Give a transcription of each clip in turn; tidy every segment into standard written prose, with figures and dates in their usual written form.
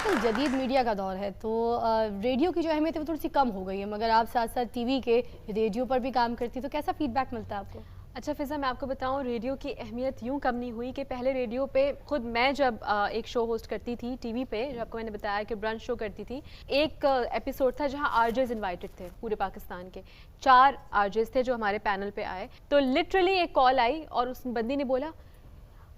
आजकल जदीद मीडिया का दौर है तो रेडियो की जो अहमियत है वो थोड़ी सी कम हो गई है, मगर आप साथ साथ टीवी के रेडियो पर भी काम करती है, तो कैसा फीडबैक मिलता है आपको? अच्छा फ़िज़ा, मैं आपको बताऊं, रेडियो की अहमियत यूँ कम नहीं हुई कि पहले रेडियो पे खुद मैं जब एक शो होस्ट करती थी टीवी पे, जो आपको मैंने बताया कि ब्रंच शो करती थी, एक एपिसोड था जहां आरजेस इनवाइटेड थे पूरे पाकिस्तान के। 4 आरजेस थे जो हमारे पैनल पे आए, तो लिटरली एक कॉल आई और उस बंदी ने बोला,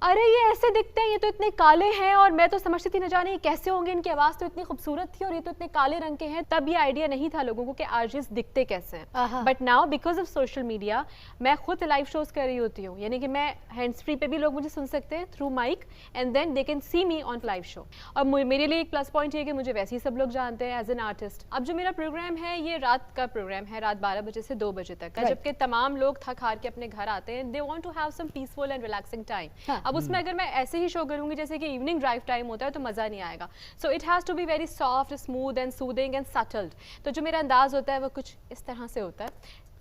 अरे ये ऐसे दिखते हैं, ये तो इतने काले हैं, और मैं तो समझती थी न जाने ये कैसे होंगे, इनकी आवाज़ तो इतनी खूबसूरत थी और ये तो इतने काले रंग के हैं। तब ये आइडिया नहीं था लोगों को कि आरजेस दिखते कैसे हैं। But now because of social media मैं खुद लाइव शोज कर रही होती हूँ, यानी कि मैं हैंड्स फ्री पे भी लोग मुझे सुन सकते हैं through mic and then they can see me on live show. और मेरे लिए एक प्लस पॉइंट ये कि मुझे वैसे ही सब लोग जानते हैं एज एन आर्टिस्ट। अब जो मेरा प्रोग्राम है ये रात का प्रोग्राम है, रात 12 बजे से 2 बजे तक, जबकि तमाम लोग थक हार के अपने घर आते हैं, they want to have some peaceful and relaxing time. अब उसमें अगर मैं ऐसे ही शो करूंगी जैसे कि इवनिंग ड्राइव टाइम होता है तो मज़ा नहीं आएगा। So it has to be very soft, smooth and soothing and subtle. तो जो मेरा अंदाज होता है वो कुछ इस तरह से होता है।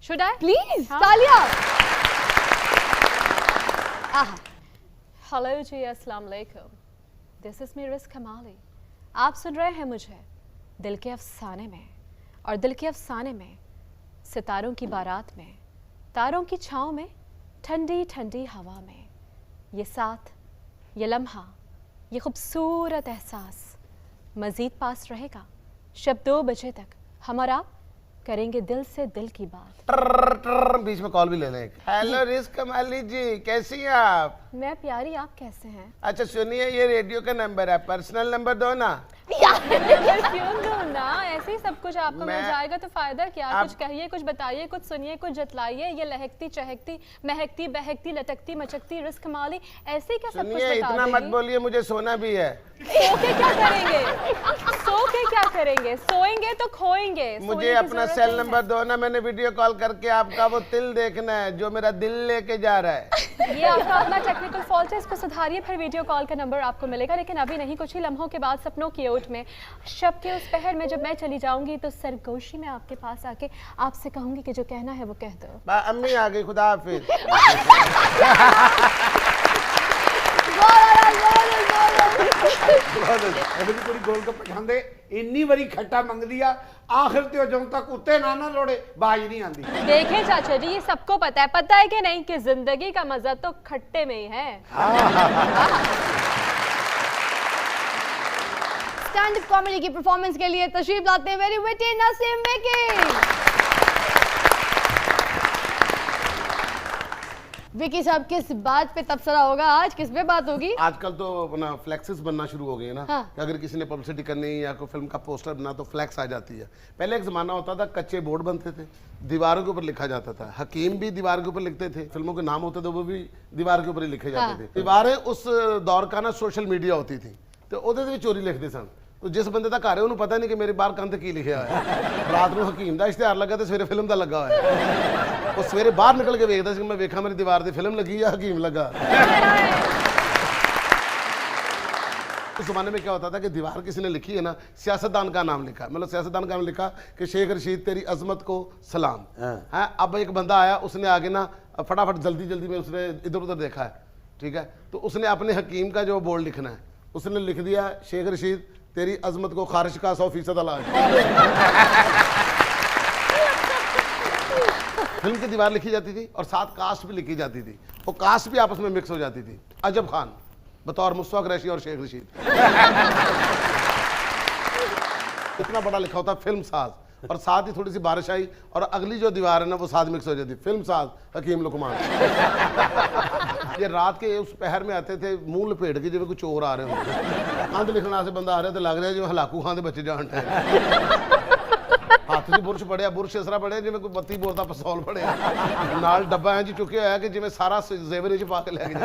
शुड आई प्लीज तालियां? हेलो जी, अस्सलाम वालेकुम, दिस इज मी रिस्क कमाली। आप सुन रहे हैं मुझे दिल के अफसाने में, और दिल के अफसाने में सितारों की बारात में, तारों की छाँव में, ठंडी ठंडी हवा में, ये साथ, ये लम्हा, ये खूबसूरत एहसास मज़ीद पास रहेगा। शब 2 बजे तक हम और आप करेंगे दिल से दिल की बात। बीच में कॉल भी ले लें। हेलो रिस्क कमाली जी, कैसी हैं आप? मैं प्यारी, आप कैसे हैं? अच्छा सुनिए, ये रेडियो का नंबर है, पर्सनल नंबर दो ना। क्यों दो ना, ऐसे ही सब कुछ आपको मिल जाएगा तो फायदा क्या? कुछ कहिए, कुछ बताइए, कुछ सुनिए, कुछ जतलाइए। ये लहकती चहकती महकती बहकती लटकती मचकती रिस्क कमाली, ऐसे ही क्या सब कुछ बता इतना मत बोलिए, मुझे सोना भी है। सो के क्या करेंगे? सो के क्या करेंगे? सोएंगे तो खोएंगे। मुझे अपना सेल नंबर दो ना, मैंने वीडियो कॉल करके आपका वो तिल देखना है जो मेरा दिल लेके जा रहा है। ये आपका अपना टेक्निकल फॉल्ट है, इसको सुधारिए, फिर वीडियो कॉल का नंबर आपको मिलेगा। लेकिन अभी नहीं, कुछ ही लम्हों के बाद सपनों की ओट में, शब के उस पहर में जब मैं चली जाऊंगी तो सरगोशी में आपके पास आके आपसे कहूंगी कि जो कहना है वो कह दो। अम्मी आ गई, खुदा हाफिज। कोई गोल को पछांदे इन्नी बड़ी खट्टा मंग दिया, आखिर ते जब तक उत्ते ना लोड़े बाज नहीं आती। देखें चाचा जी, ये सबको पता है कि नहीं कि जिंदगी का मजा तो खट्टे में ही है। स्टैंड अप कॉमेडी की परफॉर्मेंस के लिए तशरीफ लाते हैं वेरी विटी नसीम विकी साहब, किस बात पे तबसरा होगा आज? किस पे बात होगी? आजकल तो अपना फ्लैक्सेस बनना शुरू हो गए हैं ना। हाँ। कि अगर किसी ने पब्लिसिटी करनी या कोई फिल्म का पोस्टर बना तो फ्लैक्स आ जाती है। पहले एक जमाना होता था, कच्चे बोर्ड बनते थे, दीवारों के ऊपर लिखा जाता था। हकीम भी दीवार के ऊपर लिखते थे, फिल्मों के नाम होते थे वो भी दीवार के ऊपर ही लिखे जाते थे। दीवारें उस दौर का ना सोशल मीडिया होती थी, तो ਉਹਦੇ ਤੇ चोरी लिखते सन। तो जिस बंदे का घर है उन्हें पता नहीं कि मेरे बाहर कंध की लिखा है। रात को हकीम का इश्तेहार लगा तो सवेरे फिल्म का लगा हुआ है। वो सवेरे बाहर निकल के वेखता मैं वेखा मेरी दीवार से फिल्म लगी या हकीम लगा। उस जमाने में क्या होता था कि दीवार किसी ने लिखी है ना, सियासतदान का नाम लिखा, मतलब सियासतदान का नाम लिखा कि शेख रशीद तेरी अजमत को सलाम है। अब एक बंदा आया, उसने आगे ना फटाफट जल्दी जल्दी में उसने इधर उधर देखा है, ठीक है, तो उसने अपने हकीम का जो बोर्ड लिखना है उसने लिख दिया शेख रशीद तेरी अजमत को खारिश का 100% इलाज। फिल्म की दीवार लिखी जाती थी और साथ कास्ट भी लिखी जाती थी, वो कास्ट भी आपस में मिक्स हो जाती थी। अजब खान बतौर मुस्तफा कुरैशी और शेख रशीद। इतना बड़ा लिखा होता फिल्म साज, और साथ ही थोड़ी सी बारिश आई और अगली जो दीवार है ना वो साथ मिक्स हो जाती, फिल्म साज हकीम लुकमान। ये रात के उस पहर में आते थे मुंह लपेट के, जिਵੇਂ कोई चोर आ रहे होंगे, कंध लिखने से बंदा आ रहा तो लग रहा है जिਵੇਂ हलाकू खान के बच्चे जान हाथ च बुरश पड़िया, बुरश इसरा पड़िया जिਵੇਂ कोई 32 बोर का पिस्तौल पड़िया, नाल डब्बा इंज चुकिया होया कि जिਵੇਂ सारा जेवर च पा के ले गया,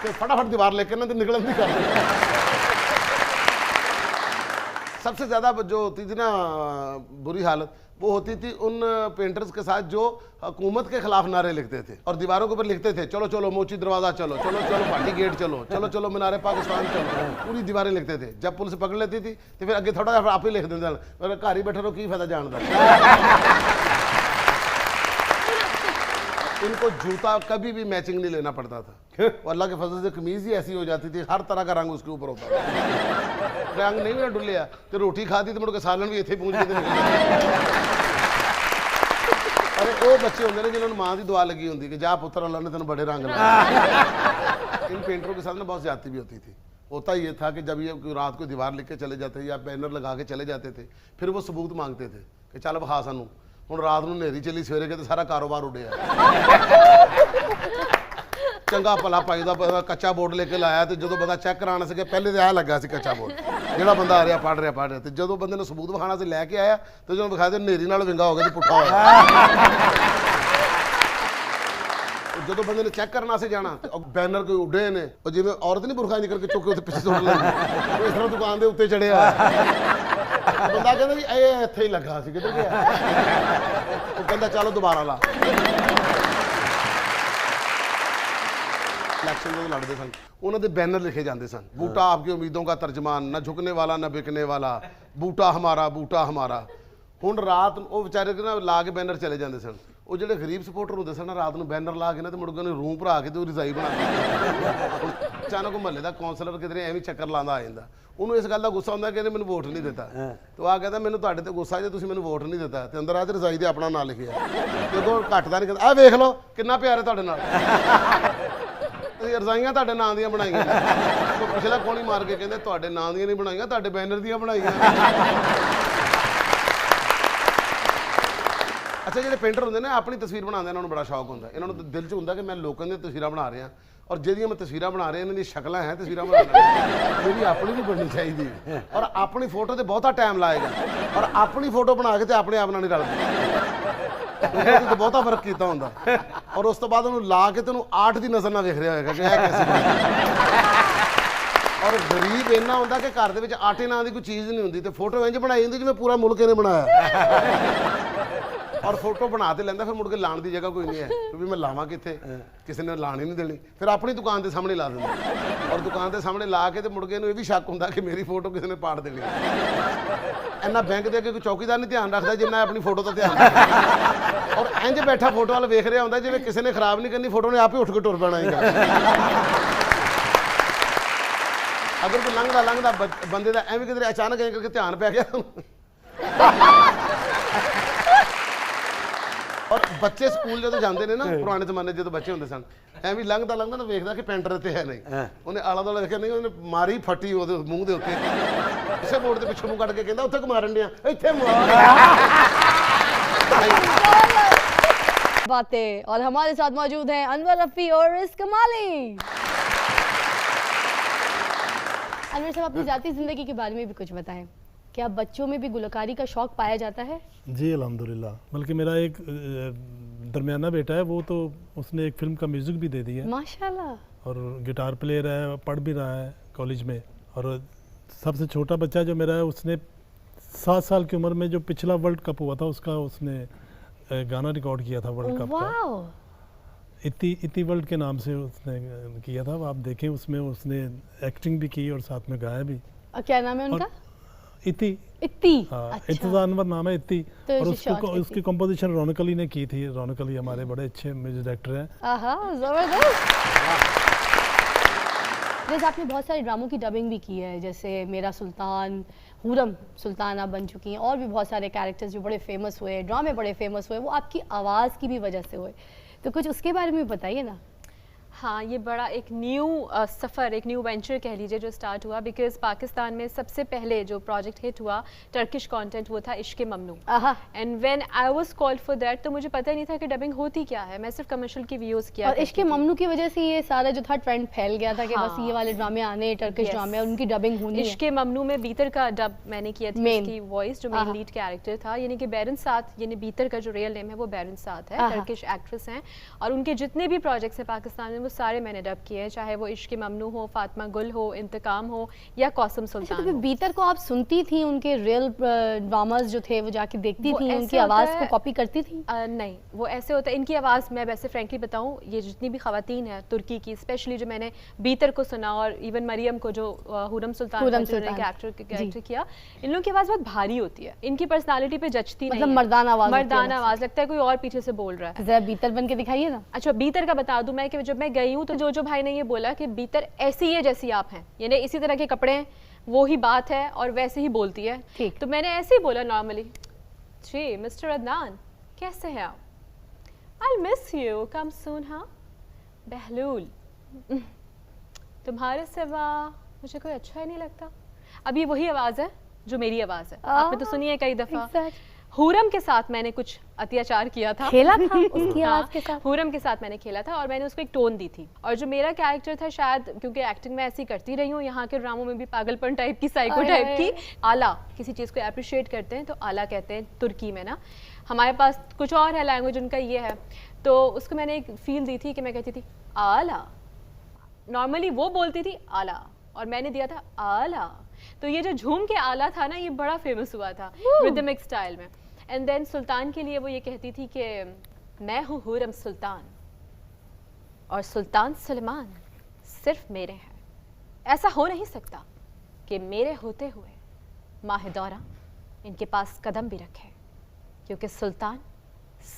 और फटाफट दीवार लेकर ना तो निकलन नहीं करते। सबसे ज़्यादा जो होती थी ना बुरी हालत, वो होती थी उन पेंटर्स के साथ जो हुकूमत के खिलाफ नारे लिखते थे और दीवारों के ऊपर लिखते थे चलो चलो मोची दरवाज़ा चलो, चलो चलो भाटी गेट चलो, चलो चलो मीनारे पाकिस्तान चलो, पूरी दीवारें लिखते थे। जब पुलिस पकड़ लेती थी तो फिर अगे थोड़ा आप ही लिख देते घर ही बैठे रहो की फायदा जान का। इनको जूता कभी भी मैचिंग नहीं लेना पड़ता था, और अल्लाह के फजल से कमीज ही ऐसी हो जाती थी, हर तरह का रंग उसके ऊपर होता था। रंग नहीं मेरा डुलिया तो रोटी खाती तो मुड़ के सालन भी इतने पहुंच गए। अरे वो बच्चे होंगे ना जिन्होंने माँ की दुआ लगी होती कि जा पुत्र अल्लाह ने तेन बड़े रंग लगाए। इन पेंटरों के साथ ना बहुत ज्यादती भी होती थी। होता ये था कि जब ये रात को दीवार लिख के चले जाते या बैनर लगा के चले जाते थे, फिर वो सबूत मांगते थे कि चल विखा सानू हुण रात नूं नेरी चली सवेरे के सारा कारोबार उड़िया। चंगा भला पाई दा कच्चा बोर्ड लेके लाया तो जो बंदा चैक कराना से पहले तो यह लगा सी कच्चा बोर्ड, जो बंदा आ रहा पढ़ रहा तो जो बंदे ने सबूत विखाना से लैके आया तो जो विखा दे नेरी नाल विंगा हो गया पुट्ठा हो गया। जो बंदे ने चेक करना से जाना बैनर कोई उड़े ने जिवें औरत नहीं बुरखा करके चुके उत्ते पिछे सुट लगी, इस तरह दुकान के उत्ते चढ़िया बंदा कहता जी ये इत्थे ही लगा सी किधर गया, वो कहता चलो दोबारा ला। इलेक्शन जो लड़ते सन उन्होंने बैनर लिखे जाते सन, बूटा आपकी उम्मीदों का तर्जमान, न झुकने वाला न बिकने वाला, बूटा हमारा बूटा हमारा। हुण रात वो बेचारे ना ला के बैनर चले जाते सन, वो जो गरीब सपोर्टर होंगे सन रात में बैनर ला के ना तो मुड़ के रूम भरा के तो रजाई बना अचानक महल्ले का कौंसलर कितने एवं चक्कर लाता आ जाता, उन्होंने इस गल का गुस्सा होंगे कि मैंने वोट नहीं दिता, तो आ कहता मैंने तुहाडे ते गुस्सा जे तुसीं मैनूं वोट नहीं दिता ते अंदर आ ते रजाई ते अपना नाम लिखिया जो घटदा नहीं कहता आ वेख लो कितना प्यार है तुहाडे नाल, रजाइयां तुहाडे नाम दियां बनाईयां, तो पिछला कोणी मार के कहंदे तुहाडे नाम दियां नहीं बनाईयां तुहाडे बैनर दियां बनाईयां। अच्छा जो पेंटर होंगे ना अपनी तस्वीर बनाते इन्होंने बड़ा शौक होंगे, इन्होंने दिल च होंगे कि मैं लोगों की तस्वीर बना रहा और जिहदियां मैं तस्वीर बना रहा इन्होंने शक्ल हैं तस्वीर बना मेरी अपनी भी बननी चाहिए और अपनी फोटो तो बहुता टाइम लाएगा और अपनी फोटो बना के तो अपने आप नहीं रलती तो बहुता फर्क किया होंगे और उस तो बाद उन्होंने ला के तेन आर्ट की नज़र ना वेख रहा होगा कि कैसे और गरीब इन्ना होंगे कि घर के आटे नाम की कोई चीज़ नहीं होंगी तो फोटो इंज बनाई होंगी जिवें पूरा मुल्क इन्हें बनाया और फोटो बना तो लेंदा फिर मुड़ के लाने की जगह कोई नहीं है क्योंकि मैं लावां कित्थे किसी ने लाने नहीं देनी फिर अपनी दुकान के सामने ला देंगे और दुकान के सामने ला के तो मुड़ के भी शक होंदा कि मेरी फोटो किसी ने पाड़ देनी इन्ना बैंक के अगे कोई चौकीदार नहीं ध्यान रखता जिन्ना अपनी फोटो का ध्यान रखता और इंज बैठा फोटो वाल वेख रहा होंदा जिवें किसी ने खराब नहीं करनी फोटो ने आप ही उठ के टुर पैना अगर कोई लंघदा बंदे का एवं किधरे अचानक एं करके ध्यान पै गया और बच्चे स्कूल जो जाते हैं ना पुराने जमाने जो बच्चे होंगे सन एवं लंघदा ना वेखदा कि पेंटर इत्थे है नहीं उन्हें आला दुआला देखिया नहीं उन्हें मारी फटी वो मूँह के उत्ते इसे बोर्ड के पिछों मूँह कट के कहता उत्थे को मारन दिया इत्थे बातें और हमारे साथ मौजूद हैं अनवर रफ़ी और रिज़ कमाली। अनवर साहब अपनी ज़ाती ज़िंदगी के बारे में भी कुछ बताएं, क्या बच्चों में भी गुलकारी का शौक पाया जाता है? जी अल्हम्दुलिल्लाह, बल्कि मेरा एक दरमियाना बेटा है वो तो उसने एक फिल्म का म्यूज़िक भी दे दिया माशाल्लाह और गिटार प्लेयर है, पढ़ भी रहा है कॉलेज में। और सबसे छोटा बच्चा जो मेरा है उसने 7 साल की उम्र में जो पिछला वर्ल्ड कप हुआ था उसका उसने गाना रिकॉर्ड किया था वर्ल्ड कप का, इति वर्ल्ड के नाम से उसने किया था। आप देखें उसमें उसने एक्टिंग भी की और साथ में गाया भी। क्या नाम है उनका? इति हाँ, अच्छा। इत्तेज़ानवर नाम है इत्ती तो और उसकी कंपोजिशन रौनक अली ने की थी। रौनक अली हमारे बड़े अच्छे म्यूजिक डायरेक्टर हैं। जबरदस्त। आपने बहुत सारे ड्रामों की डबिंग भी की है, जैसे मेरा सुल्तान, हुरम सुल्तान आप बन चुकी हैं और भी बहुत सारे कैरेक्टर्स जो बड़े फेमस हुए, ड्रामे बड़े फेमस हुए, वो आपकी आवाज़ की भी वजह से हुए, तो कुछ उसके बारे में बताइए ना। हाँ, ये बड़ा एक न्यू सफ़र, एक न्यू वेंचर कह लीजिए जो स्टार्ट हुआ, बिकॉज पाकिस्तान में सबसे पहले जो प्रोजेक्ट हिट हुआ टर्किश कंटेंट वो था Ishq-e Mamnu. And when I was called for that तो मुझे पता ही नहीं था कि डबिंग होती क्या है, मैं सिर्फ कमर्शियल की वीडियोस किया। और इश्क़े ममनू की वजह से ये सारा जो था ट्रेंड फैल गया था कि बस ये वाले ड्रामे आने, टर्किश ड्रामे और उनकी डबिंग होनी है। इश्क़े ममनू में बीतर का डब मैंने किया था, उसकी वॉइस जो मेन लीड कैरेक्टर था, यानी कि बैरन साथ, यानी बीतर का जो रियल नेम है वो बैरन साथ है, टर्किश एक्ट्रेस हैं और उनके जितने भी प्रोजेक्ट्स हैं पाकिस्तान में वो सारे मैंने डब किए हैं, चाहे वो इश्क ममनू हो, फातिमा गुल हो, इंतकाम हो या कौसम सुल्तान तो हो। बीतर को आप सुनती थी, उनके रियल ड्रामास जो थे वो जाके देखती वो थी, ऐसे उनकी होता आवाज़ है- को कॉपी करती थी? नहीं, वो ऐसे होता है, इनकी आवाज़ मैं वैसे फ्रेंकली बताऊं, ये जितनी भी ख़वातीन है तुर्की की, स्पेशली जो मैंने बीतर को सुना और इवन मरियम को जो हुरम सुल्तान का जो कैरेक्टर किया, इन लोगों की आवाज़ बहुत भारी होती है, इनकी पर्सनालिटी पे जचती नहीं मतलब है। मर्दाना आवाज़ होती है मर्दाना अलग आवाज़, लगता है कोई और पीछे से बोल रहा है। जरा बीतर बन के दिखाइए ना। अच्छा, बीतर का बता दूं मैं कि जब मैं गई हूँ तो जो भाई ने ये बोला कि बीतर ऐसी है जैसी आप हैं, यानी इसी तरह के कपड़े हैं, वो ही बात है और वैसे ही बोलती है। ठीक। तो मैंने ऐसे ही बोला नॉर्मली, जी मिस्टर अदनान कैसे हैं आप? I'll miss you, come soon, हाँ? बहलूल, तुम्हारे सिवा मुझे कोई अच्छा ही नहीं लगता। अब ये वही आवाज़ है जो मेरी आवाज़ है, आपने तो सुनी है कई दफ़ा। हुरम के साथ मैंने कुछ अत्याचार किया था, खेला था उसकी आवाज़ के साथ। हुरम के साथ मैंने खेला था और मैंने उसको एक टोन दी थी। और जो मेरा कैरेक्टर था, शायद क्योंकि एक्टिंग में ऐसी करती रही हूँ, यहाँ के ड्रामों में भी पागलपन टाइप की, साइको टाइप की, आला किसी चीज़ को अप्रिशिएट करते हैं तो आला कहते हैं तुर्की में ना। हमारे पास कुछ और है लैंग्वेज, उनका ये है। तो उसको मैंने एक फील दी थी कि मैं कहती थी आला, नॉर्मली वो बोलती थी आला और मैंने दिया था आला। तो ये जो झूम के आला था ना, ये बड़ा फेमस हुआ था रिदमिक स्टाइल में। एंड देन सुल्तान के लिए वो ये कहती थी कि मैं हूँ हुरम सुल्तान और सुल्तान सुलेमान सिर्फ मेरे हैं। ऐसा हो नहीं सकता कि मेरे होते हुए माहिदौरा इनके पास कदम भी रखे, क्योंकि सुल्तान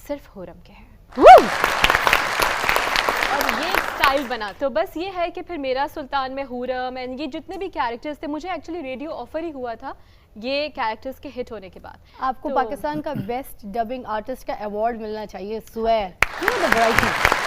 सिर्फ हुरम के हैं। और ये एक स्टाइल बना। तो बस ये है कि फिर मेरा सुल्तान में हुरम एंड ये जितने भी कैरेक्टर्स थे, मुझे एक्चुअली रेडियो ऑफर ही हुआ था ये कैरेक्टर्स के हिट होने के बाद। आपको पाकिस्तान का बेस्ट डबिंग आर्टिस्ट का अवार्ड मिलना चाहिए, सुहैल, द वैरायटी।